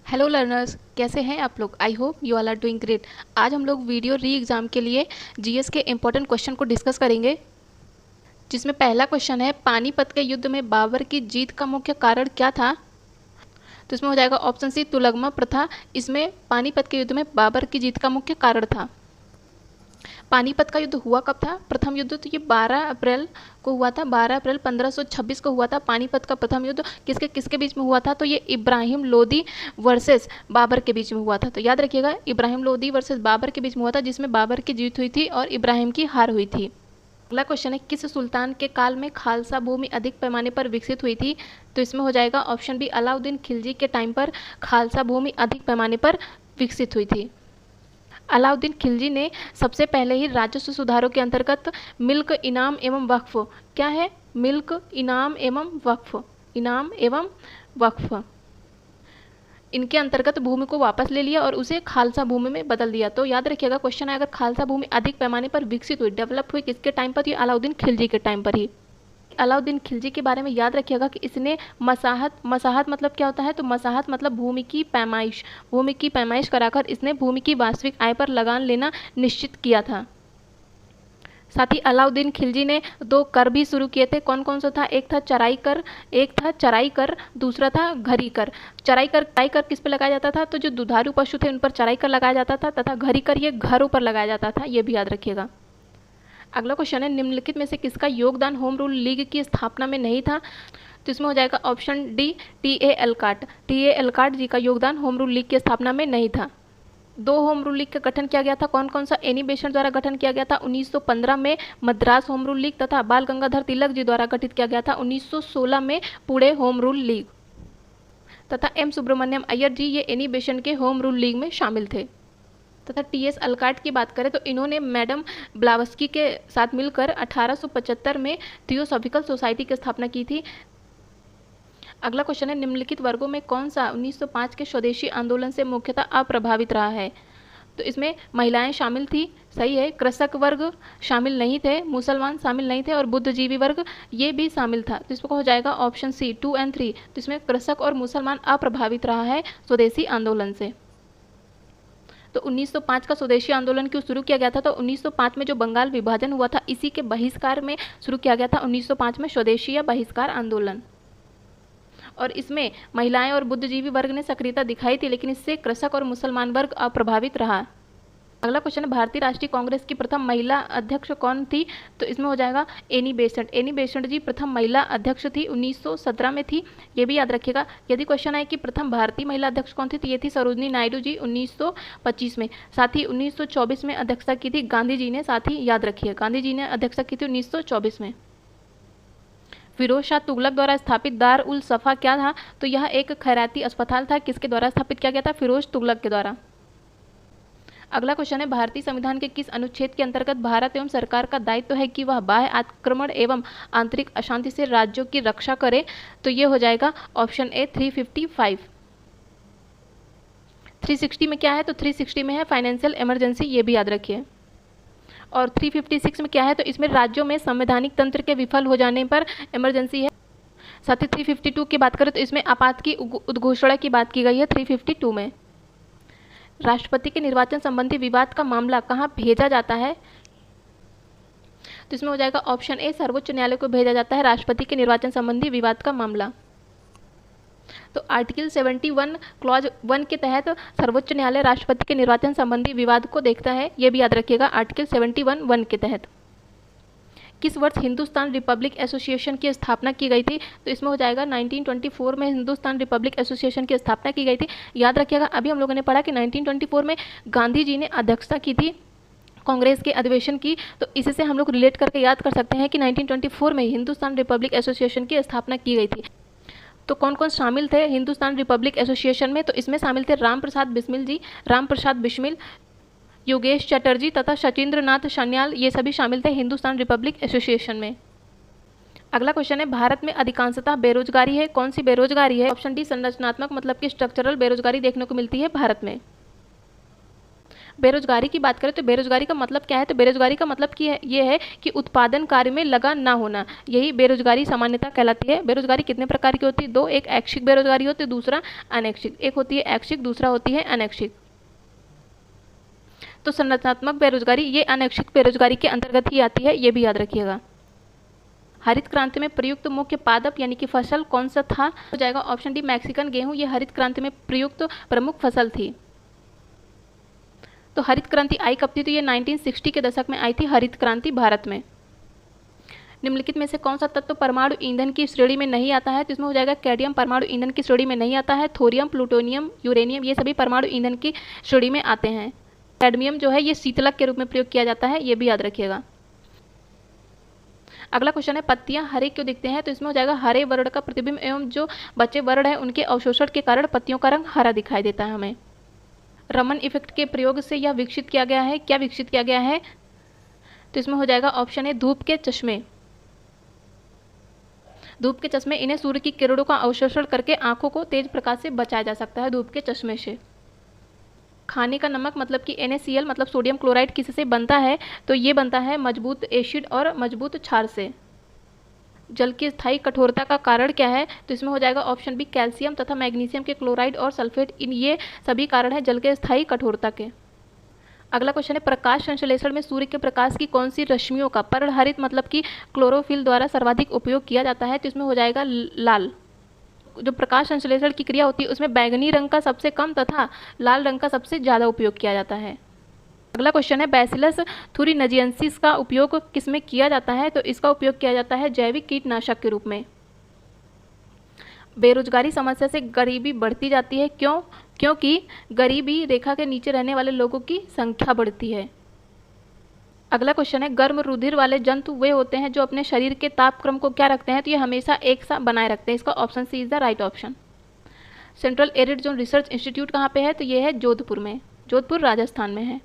Hello learners, कैसे हैं आप लोग। I hope you all are doing great. आज हम लोग वीडियो री एग्ज़ाम के लिए जीएस के इम्पोर्टेंट क्वेश्चन को डिस्कस करेंगे, जिसमें पहला क्वेश्चन है पानीपत के युद्ध में बाबर की जीत का मुख्य कारण क्या था। तो इसमें हो जाएगा ऑप्शन सी तुलगमा प्रथा। इसमें पानीपत के युद्ध में बाबर की जीत का मुख्य कारण था। पानीपत का युद्ध हुआ कब था। प्रथम युद्ध तो ये 12 अप्रैल को हुआ था। 12 अप्रैल 1526 को हुआ था। पानीपत का प्रथम युद्ध किसके किसके बीच में हुआ था, तो ये इब्राहिम लोदी वर्सेस बाबर के बीच में हुआ था। तो याद रखिएगा, इब्राहिम लोदी वर्सेस बाबर के बीच में हुआ था, जिसमें बाबर की जीत हुई थी और इब्राहिम की हार हुई थी। अगला क्वेश्चन है किस सुल्तान के काल में खालसा भूमि अधिक पैमाने पर विकसित हुई थी। तो इसमें हो जाएगा ऑप्शन बी अलाउद्दीन खिलजी के टाइम पर खालसा भूमि अधिक पैमाने पर विकसित हुई थी। अलाउद्दीन खिलजी ने सबसे पहले ही राजस्व सुधारों के अंतर्गत मिल्क इनाम एवं वक्फ, क्या है, मिल्क इनाम एवं वक्फ, इनाम एवं वक्फ, इनके अंतर्गत भूमि को वापस ले लिया और उसे खालसा भूमि में बदल दिया। तो याद रखिएगा क्वेश्चन है, अगर खालसा भूमि अधिक पैमाने पर विकसित हुई, डेवलप हुई किसके टाइम पर, ये अलाउद्दीन खिलजी के टाइम पर ही। अलाउद्दीन खिलजी के बारे में याद रखिएगा कि इसने मसाहत, मसाहत मतलब क्या होता है, तो मसाहत मतलब भूमि की पैमाइश, भूमि की पैमाइश कराकर इसने भूमि की वास्तविक आय पर लगान लेना निश्चित किया था। साथ ही अलाउद्दीन खिलजी ने 2 कर भी शुरू किए थे। कौन कौन सा था, एक था चराई कर, एक था चराई कर, दूसरा था घरी कर। चराई कर किस पे लगाया जाता था, तो जो दुधारू पशु थे उन पर चराई कर लगाया जाता था, तथा घरी कर ये घरों पर लगाया जाता था, ये भी याद रखिएगा। अगला क्वेश्चन है निम्नलिखित में से किसका योगदान होम रूल लीग की स्थापना में नहीं था। तो इसमें हो जाएगा ऑप्शन डी टी ए एलकाट। टी ए एलकाट जी का योगदान होम रूल लीग की स्थापना में नहीं था। 2 होम रूल लीग का गठन किया गया था। कौन कौन सा, एनी बेसेंट द्वारा गठन किया गया था 1915 में मद्रास होम रूल लीग, तथा बाल गंगाधर तिलक जी द्वारा गठित किया गया था 1916 में पुणे होम रूल लीग, तथा एम सुब्रमण्यम अय्यर जी ये एनी बेसेंट के होम रूल लीग में शामिल थे। तथा टी.एस. अल्काट की बात करें तो इन्होंने मैडम ब्लावस्की के साथ मिलकर 1875 में थियोसॉफिकल सोसाइटी की स्थापना की थी। अगला क्वेश्चन है निम्नलिखित वर्गों में कौन सा 1905 के स्वदेशी आंदोलन से मुख्यतः अप्रभावित रहा है। तो इसमें महिलाएं शामिल थी, सही है। कृषक वर्ग शामिल नहीं थे, मुसलमान शामिल नहीं थे, और बुद्धिजीवी वर्ग ये भी शामिल था। तो इसको हो जाएगा ऑप्शन सी 2 और 3। तो इसमें कृषक और मुसलमान अप्रभावित रहा है स्वदेशी आंदोलन से। तो 1905 का स्वदेशी आंदोलन क्यों शुरू किया गया था, तो 1905 में जो बंगाल विभाजन हुआ था इसी के बहिष्कार में शुरू किया गया था 1905 में स्वदेशी या बहिष्कार आंदोलन। और इसमें महिलाएं और बुद्धिजीवी वर्ग ने सक्रियता दिखाई थी, लेकिन इससे कृषक और मुसलमान वर्ग अप्रभावित रहा। अगला क्वेश्चन है भारतीय राष्ट्रीय कांग्रेस की प्रथम महिला अध्यक्ष कौन थी। तो इसमें हो जाएगा एनी बेसेंट। एनी बेसेंट जी प्रथम महिला अध्यक्ष थी, 1917 में थी, ये भी याद रखिएगा। यदि क्वेश्चन है कि प्रथम भारतीय महिला अध्यक्ष कौन थी, तो ये थी सरोजनी नायडू जी 1925 में। साथ ही 1924 में अध्यक्षता की थी गांधी जी ने, साथ ही याद रखिए गांधी जी ने अध्यक्षता की थी 1924 में। फिरोज शाह तुगलक द्वारा स्थापित दार उल सफ़ा क्या था, तो यह एक खैराती अस्पताल था। किसके द्वारा स्थापित किया गया था, फिरोज तुगलक के द्वारा। अगला क्वेश्चन है भारतीय संविधान के किस अनुच्छेद के अंतर्गत भारत एवं सरकार का दायित्व है कि वह बाह्य आक्रमण एवं आंतरिक अशांति से राज्यों की रक्षा करे। तो ये हो जाएगा ऑप्शन ए 355। 360 में क्या है, तो 360 में है फाइनेंशियल इमरजेंसी, ये भी याद रखिए। और 356 में क्या है, तो इसमें राज्यों में संवैधानिक तंत्र के विफल हो जाने पर इमरजेंसी है। साथ ही 352 की बात करें तो इसमें आपात की उद्घोषणा की बात की गई है 352 में। राष्ट्रपति के निर्वाचन संबंधी विवाद का मामला कहाँ भेजा जाता है, तो इसमें हो जाएगा ऑप्शन ए सर्वोच्च न्यायालय को भेजा जाता है राष्ट्रपति के निर्वाचन संबंधी विवाद का मामला। तो आर्टिकल 71 क्लॉज 1 के तहत सर्वोच्च न्यायालय राष्ट्रपति के निर्वाचन संबंधी विवाद को देखता है, ये भी याद रखिएगा आर्टिकल 71 1 के तहत। किस वर्ष हिंदुस्तान रिपब्लिक एसोसिएशन की स्थापना की गई थी, तो इसमें हो जाएगा 1924 में हिंदुस्तान रिपब्लिक एसोसिएशन की स्थापना की गई थी। याद रखिएगा अभी हम लोगों ने पढ़ा कि 1924 में गांधी जी ने अध्यक्षता की थी कांग्रेस के अधिवेशन की, तो इससे हम लोग रिलेट करके याद कर सकते हैं कि 1924 में हिंदुस्तान रिपब्लिक एसोसिएशन की स्थापना की गई थी। तो कौन कौन शामिल थे हिंदुस्तान रिपब्लिक एसोसिएशन में, तो इसमें शामिल थे राम प्रसाद बिस्मिल जी, राम प्रसाद बिस्मिल, योगेश चटर्जी तथा सचिंद्र नाथ सान्याल, ये सभी शामिल थे हिंदुस्तान रिपब्लिक एसोसिएशन में। अगला क्वेश्चन है भारत में अधिकांशतः बेरोजगारी है, कौन सी बेरोजगारी है। ऑप्शन डी संरचनात्मक मतलब कि स्ट्रक्चरल बेरोजगारी देखने को मिलती है भारत में। बेरोजगारी की बात करें तो बेरोजगारी का मतलब क्या है, तो बेरोजगारी का मतलब ये है कि उत्पादन कार्य में लगा ना होना, यही बेरोजगारी सामान्यतः कहलाती है। बेरोजगारी कितने प्रकार की होती है, दो, एक ऐच्छिक बेरोजगारी होती है, दूसरा अनैच्छिक। एक होती है ऐच्छिक, दूसरा होती है अनैच्छिक। तो संरचनात्मक बेरोजगारी ये अनैच्छिक बेरोजगारी के अंतर्गत ही आती है, ये भी याद रखिएगा। हरित क्रांति में प्रयुक्त मुख्य पादप यानी कि फसल कौन सा था, हो जाएगा ऑप्शन डी मैक्सिकन गेहूं। ये हरित क्रांति में प्रयुक्त प्रमुख फसल थी। तो हरित क्रांति आई कब थी, तो ये 1960 के दशक में आई थी हरित क्रांति भारत में। निम्नलिखित में से कौन सा तत्व परमाणु ईंधन की श्रेणी में नहीं आता है, तो इसमें हो जाएगा कैडमियम परमाणु ईंधन की श्रेणी में नहीं आता है। थोरियम, प्लूटोनियम, यूरेनियम ये सभी परमाणु ईंधन की श्रेणी में आते हैं। कैडमियम जो है ये शीतलक के रूप में प्रयोग किया जाता है, ये भी याद रखिएगा। अगला क्वेश्चन है पत्तियां हरे क्यों दिखते हैं, तो इसमें हो जाएगा हरे वर्ण का प्रतिबिंब एवं जो बचे वर्ण है उनके अवशोषण के कारण पत्तियों का रंग हरा दिखाई देता है हमें। रमन इफेक्ट के प्रयोग से यह विकसित किया गया है, क्या विकसित किया गया है, तो इसमें हो जाएगा ऑप्शन है धूप के चश्मे। धूप के चश्मे, इन्हें सूर्य की किरणों का अवशोषण करके आंखों को तेज प्रकाश से बचाया जा सकता है धूप के चश्मे से। खाने का नमक मतलब कि NaCl मतलब सोडियम क्लोराइड किससे बनता है, तो ये बनता है मजबूत एसिड और मजबूत क्षार से। जल की स्थायी कठोरता का कारण क्या है, तो इसमें हो जाएगा ऑप्शन बी कैल्शियम तथा मैग्नीशियम के क्लोराइड और सल्फेट, इन ये सभी कारण है जल के स्थायी कठोरता के। अगला क्वेश्चन है प्रकाश संश्लेषण में सूर्य के प्रकाश की कौन सी रश्मियों का पर्णहरित मतलब कि क्लोरोफिल द्वारा सर्वाधिक उपयोग किया जाता है, तो इसमें हो जाएगा लाल। जो प्रकाश संश्लेषण की क्रिया होती है उसमें बैंगनी रंग का सबसे कम तथा लाल रंग का सबसे ज़्यादा उपयोग किया जाता है। अगला क्वेश्चन है बैसिलस थुरिनजिएंसिस का उपयोग किसमें किया जाता है, तो इसका उपयोग किया जाता है जैविक कीटनाशक के रूप में। बेरोजगारी समस्या से गरीबी बढ़ती जाती है, क्यों, क्योंकि गरीबी रेखा के नीचे रहने वाले लोगों की संख्या बढ़ती है। अगला क्वेश्चन है गर्म रुधिर वाले जंतु वे होते हैं जो अपने शरीर के तापक्रम को क्या रखते हैं, तो ये हमेशा एक सा बनाए रखते हैं। इसका option C is the right option. Central arid zone research institute कहाँ पे है, तो ये है जोधपुर में, जोधपुर राजस्थान में है।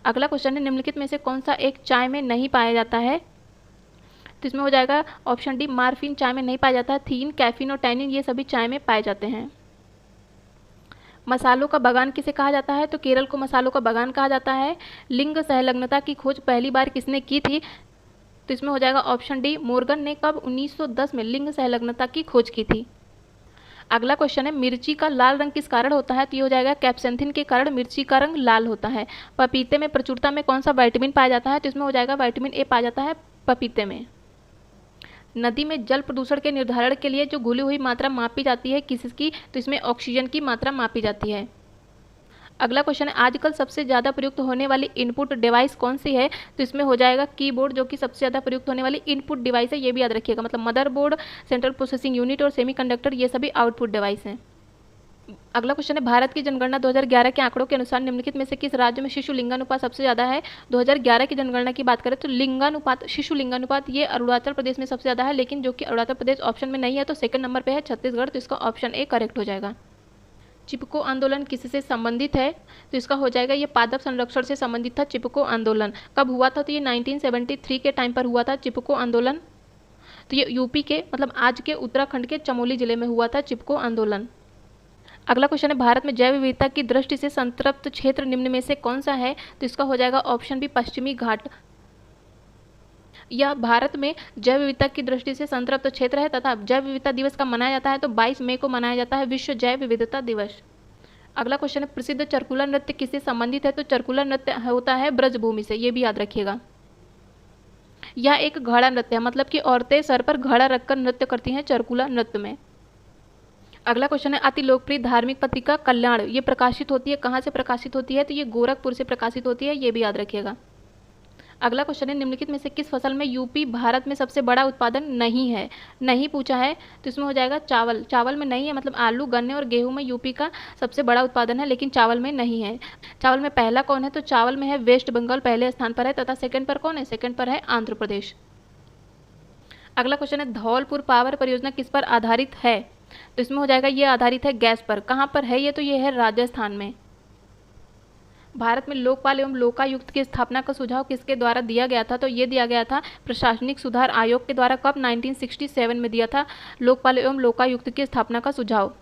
अगला क्वेश्चन है निम्नलिखित में से कौन सा एक चाय में नहीं पाया जाता है, तो इसमें हो जाएगा ऑप्शन डी मार्फिन चाय में नहीं पाया जाता है। थीन, कैफीन और टैनिन ये सभी चाय में पाए जाते हैं। मसालों का बागान किसे कहा जाता है, तो केरल को मसालों का बागान कहा जाता है। लिंग सहलग्नता की खोज पहली बार किसने की थी, तो इसमें हो जाएगा ऑप्शन डी मोर्गन ने कब 1910 में लिंग सहलग्नता की खोज की थी। अगला क्वेश्चन है मिर्ची का लाल रंग किस कारण होता है, तो ये हो जाएगा कैप्सेंथिन के कारण मिर्ची का रंग लाल होता है। पपीते में प्रचुरता में कौन सा विटामिन पाया जाता है, तो इसमें हो जाएगा विटामिन ए पाया जाता है पपीते में। नदी में जल प्रदूषण के निर्धारण के लिए जो घुली हुई मात्रा मापी जाती है किसकी, तो इसमें ऑक्सीजन की मात्रा मापी जाती है। अगला क्वेश्चन है आजकल सबसे ज़्यादा प्रयुक्त होने वाली इनपुट डिवाइस कौन सी है, तो इसमें हो जाएगा कीबोर्ड, जो कि सबसे ज़्यादा प्रयुक्त होने वाली इनपुट डिवाइस है, ये भी याद रखिएगा। मतलब मदरबोर्ड, सेंट्रल प्रोसेसिंग यूनिट और सेमीकंडक्टर ये सभी आउटपुट डिवाइस हैं। अगला क्वेश्चन है भारत की जनगणना 2011 के आंकड़ों के अनुसार निम्नलिखित में से किस राज्य में शिशु लिंगानुपात सबसे ज़्यादा है। 2011 की जनगणना की बात करें तो लिंगानुपात, शिशु लिंगानुपात ये अरुणाचल प्रदेश में सबसे ज़्यादा है, लेकिन जो कि अरुणाचल प्रदेश ऑप्शन में नहीं है, तो सेकंड नंबर पे है छत्तीसगढ़, तो इसका ऑप्शन ए करेक्ट हो जाएगा। चिपको आंदोलन किससे संबंधित है, तो इसका हो जाएगा ये पादप संरक्षण से संबंधित था। चिपको आंदोलन कब हुआ था, तो ये 1973 के टाइम पर हुआ था चिपको आंदोलन। तो ये यूपी के मतलब आज के उत्तराखंड के चमोली जिले में हुआ था चिपको आंदोलन। अगला क्वेश्चन है भारत में जैव विविधता की दृष्टि से संतृप्त क्षेत्र निम्न में से कौन सा है, तो इसका हो जाएगा ऑप्शन बी पश्चिमी घाट। यह भारत में जैव विविधता की दृष्टि से संतृप्त क्षेत्र है तथा जैव विविधता दिवस कब मनाया जाता है, तो 22 मई को मनाया जाता है विश्व जैव विविधता दिवस। अगला क्वेश्चन है प्रसिद्ध चरकुला नृत्य किससे संबंधित है, तो चरकुला नृत्य होता है ब्रजभूमि से, ये भी याद रखिएगा। यह एक घड़ा नृत्य है, मतलब कि औरतें सर पर घड़ा रखकर नृत्य करती हैं चरकुला नृत्य में। अगला क्वेश्चन है अति लोकप्रिय धार्मिक पत्रिका कल्याण ये प्रकाशित होती है, कहाँ से प्रकाशित होती है, तो ये गोरखपुर से प्रकाशित होती है, ये भी याद रखिएगा। अगला क्वेश्चन है निम्नलिखित में से किस फसल में यूपी भारत में सबसे बड़ा उत्पादन नहीं है, नहीं पूछा है, तो इसमें हो जाएगा चावल। चावल में नहीं है, मतलब आलू, गन्ने और गेहूं में यूपी का सबसे बड़ा उत्पादन है, लेकिन चावल में नहीं है। चावल में पहला कौन है, तो चावल में है वेस्ट बंगाल पहले स्थान पर है तथा सेकंड पर कौन है, सेकंड पर है आंध्र प्रदेश। अगला क्वेश्चन है धौलपुर पावर परियोजना किस पर आधारित है, तो इसमें हो जाएगा ये आधारित है गैस पर। कहाँ पर है ये, तो ये है राजस्थान में। भारत में लोकपाल एवं लोकायुक्त की स्थापना का सुझाव किसके द्वारा दिया गया था, तो ये दिया गया था प्रशासनिक सुधार आयोग के द्वारा। कब, 1967 में दिया था लोकपाल एवं लोकायुक्त की स्थापना का सुझाव।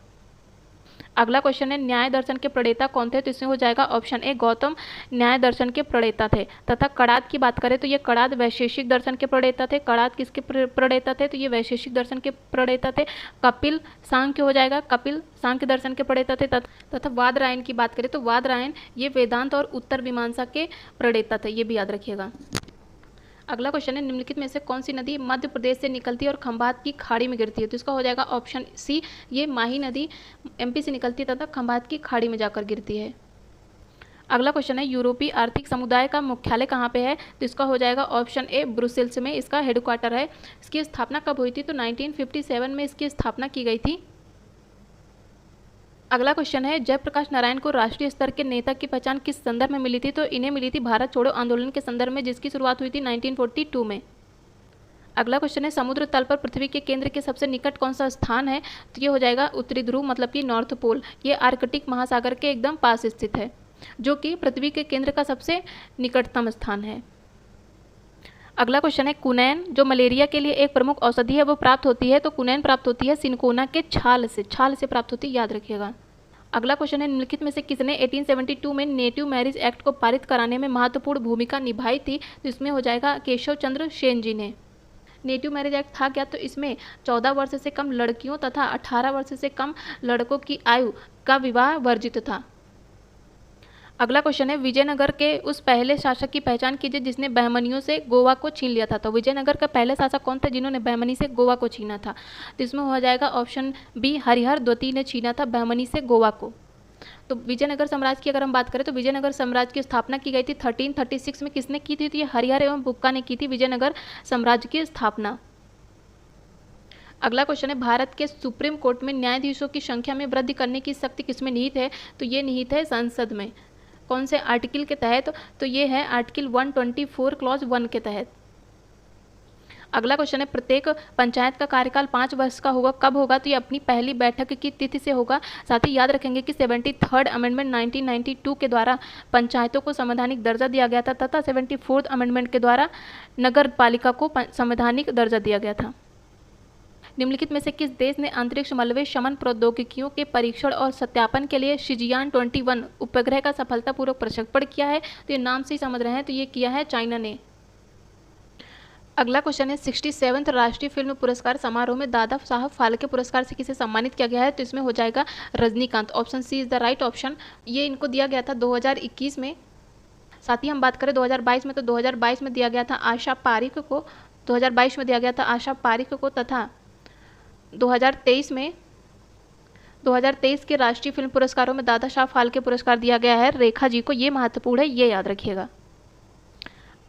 अगला क्वेश्चन है न्याय दर्शन के प्रणेता कौन थे? तो इसमें हो जाएगा ऑप्शन ए गौतम न्याय दर्शन के प्रणेता थे। तथा कणाद की बात करें तो ये कणाद वैशेषिक दर्शन के प्रणेता थे। कणाद किसके प्रणेता थे? तो ये वैशेषिक दर्शन के प्रणेता थे। कपिल सांख्य हो जाएगा, कपिल सांख्य दर्शन के प्रणेता थे। तथा वादरायण की बात करें तो वादरायण ये वेदांत और उत्तर मीमांसा के प्रणेता थे, ये भी याद रखिएगा। अगला क्वेश्चन है निम्नलिखित में से कौन सी नदी मध्य प्रदेश से निकलती है और खंभात की खाड़ी में गिरती है? तो इसका हो जाएगा ऑप्शन सी, ये माही नदी एमपी से निकलती है तथा खंभात की खाड़ी में जाकर गिरती है। अगला क्वेश्चन है यूरोपीय आर्थिक समुदाय का मुख्यालय कहाँ पे है? तो इसका हो जाएगा ऑप्शन ए ब्रुसेल्स में इसका हेडक्वार्टर है। इसकी स्थापना कब हुई थी? तो 1957 में इसकी स्थापना की गई थी। अगला क्वेश्चन है जयप्रकाश नारायण को राष्ट्रीय स्तर के नेता की पहचान किस संदर्भ में मिली थी? तो इन्हें मिली थी भारत छोड़ो आंदोलन के संदर्भ में, जिसकी शुरुआत हुई थी 1942 में। अगला क्वेश्चन है समुद्र तल पर पृथ्वी के केंद्र के सबसे निकट कौन सा स्थान है? तो ये हो जाएगा उत्तरी ध्रुव, मतलब कि नॉर्थ पोल। ये आर्कटिक महासागर के एकदम पास स्थित है, जो कि पृथ्वी के केंद्र का सबसे निकटतम स्थान है। अगला क्वेश्चन है कुनैन जो मलेरिया के लिए एक प्रमुख औषधि है वो प्राप्त होती है? तो कुनैन प्राप्त होती है सिनकोना के छाल से प्राप्त होती है, याद रखिएगा। अगला क्वेश्चन है निम्नलिखित में से किसने 1872 में नेटिव मैरिज एक्ट को पारित कराने में महत्वपूर्ण भूमिका निभाई थी? तो इसमें हो जाएगा केशव चंद्र सेन जी ने। नेटिव मैरिज एक्ट था क्या? तो इसमें 14 वर्ष से कम लड़कियों तथा 18 वर्ष से कम लड़कों की आयु का विवाह वर्जित था। अगला क्वेश्चन है विजयनगर के उस पहले शासक की पहचान कीजिए जिसने बहमनियों से गोवा को छीन लिया था। तो विजयनगर का पहले शासक कौन था जिन्होंने बहमनी से गोवा को छीना था? तो इसमें हो जाएगा ऑप्शन बी हरिहर द्वितीय ने छीना था बहमनी से गोवा को। तो विजयनगर साम्राज्य की अगर हम बात करें तो विजयनगर साम्राज्य की स्थापना की गई थी 1336 में। किसने की थी? तो ये हरिहर एवं बुक्का ने की थी विजयनगर साम्राज्य की स्थापना। अगला क्वेश्चन है भारत के सुप्रीम कोर्ट में न्यायाधीशों की संख्या में वृद्धि करने की शक्ति किसमें निहित है? तो ये निहित है संसद में। कौन से आर्टिकल के तहत? तो ये है आर्टिकल 124 क्लॉज 1 के तहत। अगला क्वेश्चन है प्रत्येक पंचायत का कार्यकाल 5 वर्ष का होगा, कब होगा? तो ये अपनी पहली बैठक की तिथि से होगा। साथ ही याद रखेंगे कि 73rd अमेंडमेंट 1992 के द्वारा पंचायतों को संवैधानिक दर्जा दिया गया था तथा 74th अमेंडमेंट के द्वारा नगर पालिका को संवैधानिक दर्जा दिया गया था। निम्नलिखित में से किस देश ने अंतरिक्ष मलबे शमन प्रौद्योगिकियों के परीक्षण और सत्यापन के लिए शिजियान 21 उपग्रह का सफलतापूर्वक प्रक्षेपण किया है? तो ये नाम से ही समझ रहे हैं, तो ये किया है चाइना ने। अगला क्वेश्चन है 67वें राष्ट्रीय फिल्म पुरस्कार समारोह में दादा साहब फाल्के पुरस्कार से किसे सम्मानित किया गया है? तो इसमें हो जाएगा Rajinikanth. Option C is the right option. ये इनको दिया गया था 2021 में। साथ ही हम बात करें 2022 में तो 2022 में दिया गया था आशा पारिक को, 2022 में दिया गया था आशा पारिक को। तथा 2023 में 2023 के राष्ट्रीय फिल्म पुरस्कारों में दादा साहब फाल्के पुरस्कार दिया गया है रेखा जी को। ये महत्वपूर्ण है, ये याद रखिएगा।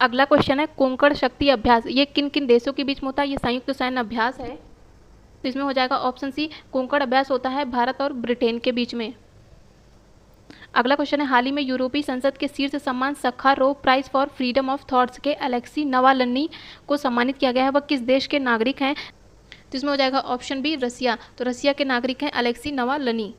अगला क्वेश्चन है कोंकण शक्ति अभ्यास ये किन किन देशों के बीच में होता है? ये संयुक्त सैन्य अभ्यास है। तो इसमें हो जाएगा ऑप्शन सी कोंकण अभ्यास होता है भारत और ब्रिटेन के बीच में। अगला क्वेश्चन है हाल ही में यूरोपीय संसद के शीर्ष सम्मान Sakharov prize for freedom of thoughts के अलेक्सी नवाल्नी को सम्मानित किया गया है, वह किस देश के नागरिक हैं? तो इसमें हो जाएगा ऑप्शन बी रसिया। तो रसिया के नागरिक हैं अलेक्सी नवाल्नी।